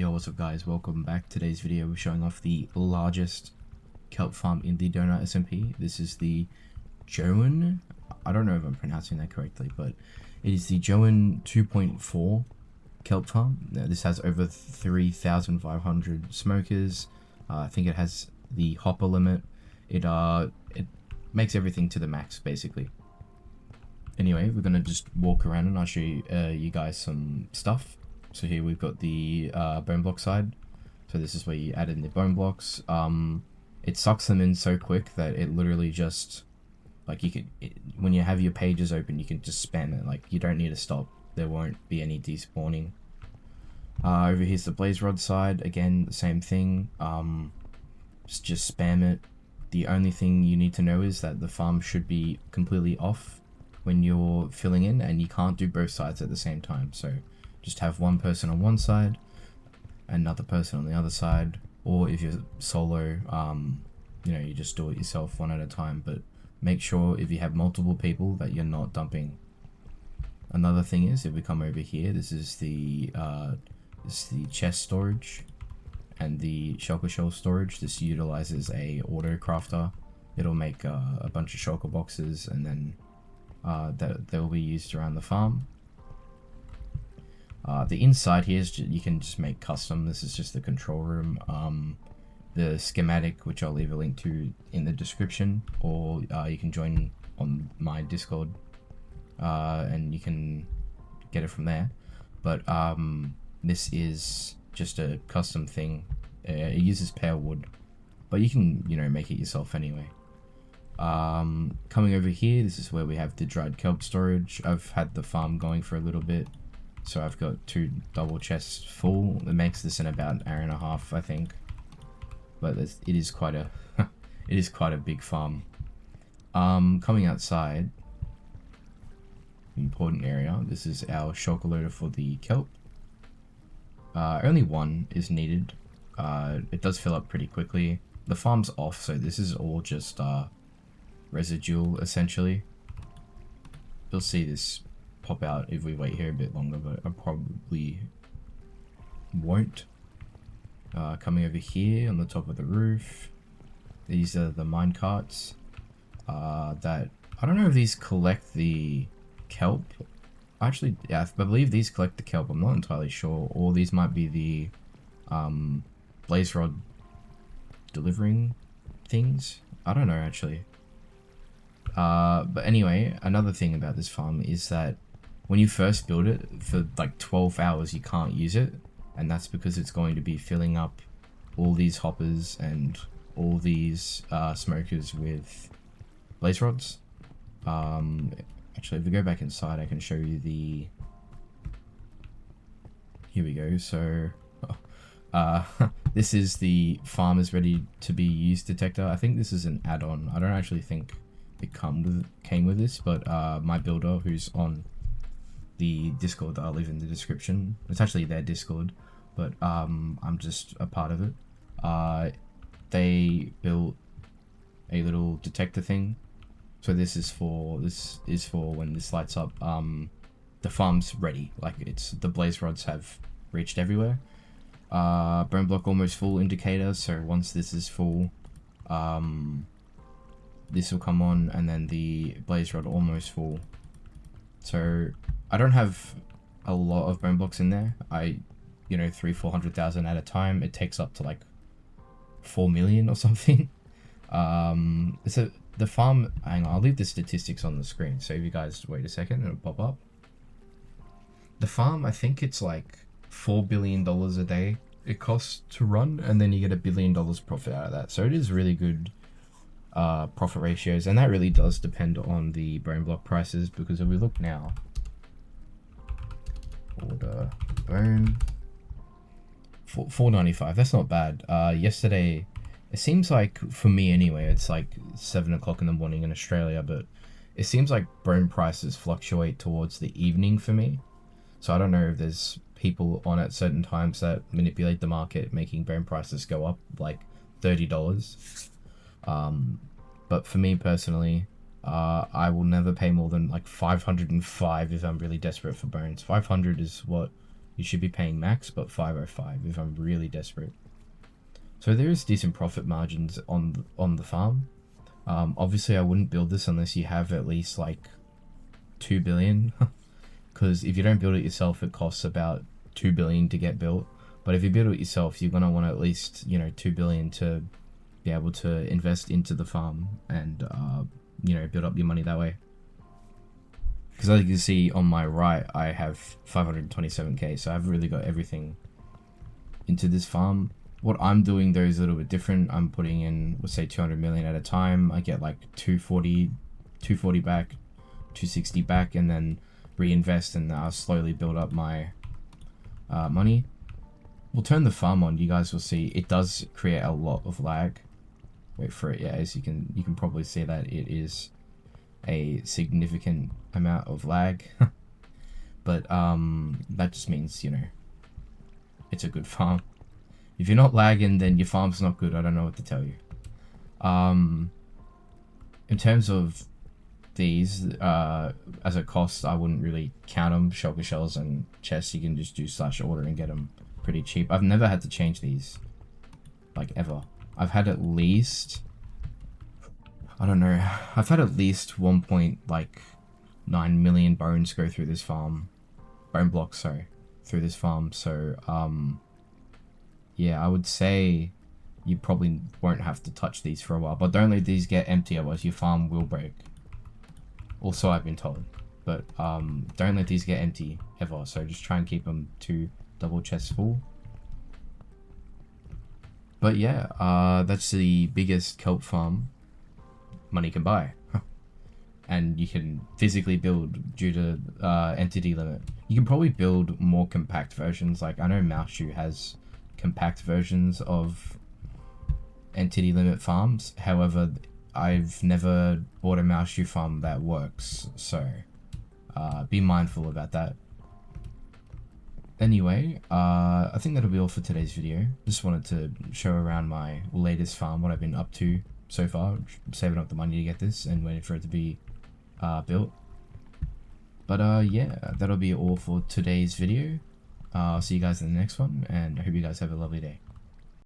Yo, what's up guys, welcome back. Today's video we're showing off the largest kelp farm in the donutSMP. This is the Joan, I don't know if I'm pronouncing that correctly, but it is the Joan 2.4 kelp farm. Now, this has over 3,500 smokers. I think it has the hopper limit. It makes everything to the max basically. Anyway, we're gonna just walk around and I'll show you guys some stuff. So here we've got the bone block side. So this is where you add in the bone blocks. It sucks them in so quick that it literally just, like, when you have your pages open, you can just spam it. Like, you don't need to stop. There won't be any despawning. Over here's the blaze rod side. Again, the same thing. Just spam it. The only thing you need to know is that the farm should be completely off when you're filling in, and you can't do both sides at the same time. So just have one person on one side, another person on the other side, or if you're solo, you just do it yourself one at a time. But make sure if you have multiple people that you're not dumping. Another thing is, if we come over here, this is the chest storage and the shulker shell storage. This utilizes a auto crafter. It'll make a bunch of shulker boxes, and then that they'll be used around the farm. The inside here is you can just make custom. This is just the control room. The schematic, which I'll leave a link to in the description, or you can join on my Discord and you can get it from there. But this is just a custom thing. It uses pear wood, but you can make it yourself anyway. Coming over here, this is where we have the dried kelp storage. I've had the farm going for a little bit, so I've got 2 double chests full. It makes this in about an hour and a half, I think. But it is quite a it is quite a big farm. Coming outside, important area. This is our shulker loader for the kelp. Only one is needed. It does fill up pretty quickly. The farm's off, so this is all just residual essentially. You'll see this pop out if we wait here a bit longer, but I probably won't. Coming over here on the top of the roof, these are the mine carts that I don't know if these collect the kelp. Actually, yeah, I believe these collect the kelp. I'm not entirely sure, or these might be the blaze rod delivering things. I don't know actually. But anyway, another thing about this farm is that when you first build it, for like 12 hours you can't use it, and that's because it's going to be filling up all these hoppers and all these smokers with blaze rods. Actually, if we go back inside, I can show you the... Here we go. So this is the farm is ready to be used detector. I think this is an add-on. I don't actually think it came with this, but my builder, who's on the Discord that I'll leave in the description, it's actually their Discord, but I'm just a part of it. They built a little detector thing. So this is for when this lights up, the farm's ready. Like, the blaze rods have reached everywhere. Bone block almost full indicator. So once this is full, this will come on, and then the blaze rod almost full. So I don't have a lot of bone blocks in there. 300,000-400,000 at a time. It takes up to like 4 million or something. So the farm, hang on, I'll leave the statistics on the screen, so if you guys wait a second, it'll pop up. The farm, I think it's like $4 billion a day it costs to run, and then you get $1 billion profit out of that. So it is really good profit ratios, and that really does depend on the bone block prices, because if we look now, order bone, 4.95, that's not bad. Yesterday, it seems like, for me anyway, it's like 7 o'clock in the morning in Australia, but it seems like bone prices fluctuate towards the evening for me. So I don't know if there's people on at certain times that manipulate the market, making bone prices go up like $30. But for me personally, I will never pay more than like 505 if I'm really desperate for bones. 500 is what You should be paying max, but 505 if I'm really desperate. So there is decent profit margins on the farm. Obviously, I wouldn't build this unless you have at least like 2 billion, because if you don't build it yourself, it costs about 2 billion to get built. But if you build it yourself, you're gonna want at least 2 billion to be able to invest into the farm and build up your money that way. Because as you can see on my right, I have 527k, so I've really got everything into this farm. What I'm doing though is a little bit different. I'm putting in, let's say 200 million at a time. I get like 240 back, 260 back, and then reinvest, and I'll slowly build up my money. We'll turn the farm on. You guys will see it does create a lot of lag. Wait for it. Yeah, as you can probably see that it is a significant amount of lag. But that just means it's a good farm. If you're not lagging, then your farm's not good. I don't know what to tell you. In terms of these, as a cost, I wouldn't really count them. Shulker shells and chests, you can just do /order and get them pretty cheap. I've never had to change these, like, ever. I've had at least, I don't know, I've had at least 1.9 million bones go through this farm. Bone blocks, sorry, through this farm. So, yeah, I would say you probably won't have to touch these for a while. But don't let these get empty, otherwise your farm will break. Also, I've been told. But don't let these get empty ever. So just try and keep them 2 double chests full. But yeah, that's the biggest kelp farm money can buy. And you can physically build due to entity limit. You can probably build more compact versions. Like, I know Mouseshoe has compact versions of entity limit farms. However, I've never bought a Mouseshoe farm that works. So be mindful about that. Anyway, I think that'll be all for today's video. Just wanted to show around my latest farm, what I've been up to so far, saving up the money to get this and waiting for it to be built. But yeah, that'll be all for today's video. I'll see you guys in the next one, and I hope you guys have a lovely day.